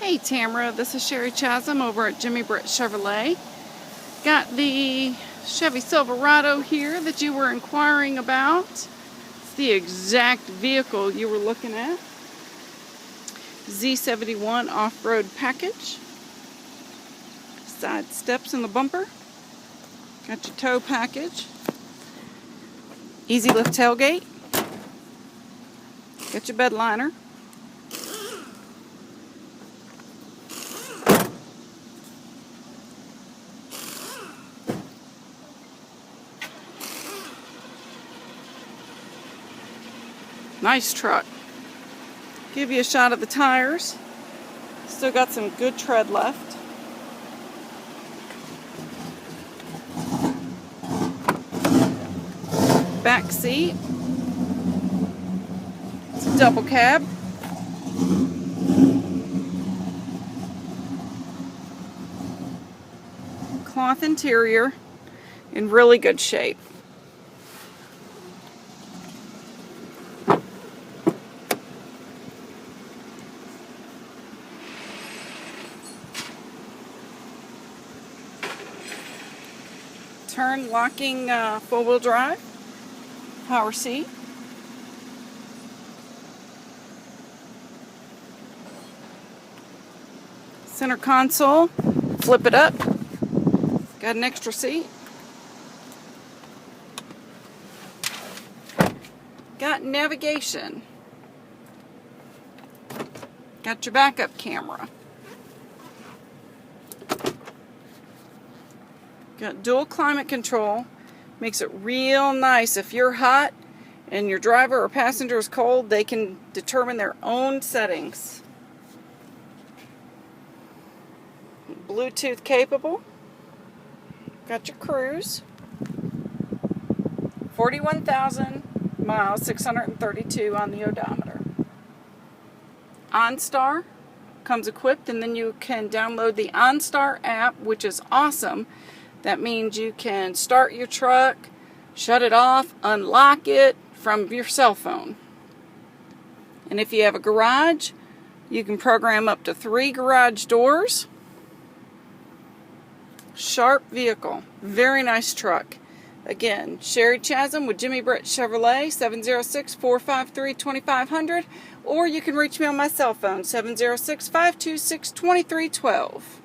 Hey Tamara, this is Sherry Chasm over at Jimmy Britt Chevrolet. Got the Chevy Silverado here that you were inquiring about. It's the exact vehicle you were looking at. Z71 off-road package. Side steps in the bumper. Got your tow package. Easy lift tailgate. Got your bed liner. Nice truck. Give you a shot of the tires. Still got some good tread left. Back seat. It's a double cab. Cloth interior in really good shape. Turn locking four-wheel drive, power seat. Center console, flip it up. Got an extra seat. Got navigation. Got your backup camera. Got dual climate control. Makes it real nice. If you're hot and your driver or passenger is cold, they can determine their own settings. Bluetooth capable. Got your cruise. 41,000 miles, 632 on the odometer. OnStar comes equipped, and then you can download the OnStar app, which is awesome. That means you can start your truck, shut it off, unlock it from your cell phone. And if you have a garage, you can program up to 3 garage doors. Sharp vehicle. Very nice truck. Again, Sherry Chasm with Jimmy Britt Chevrolet, 706-453-2500. Or you can reach me on my cell phone, 706-526-2312.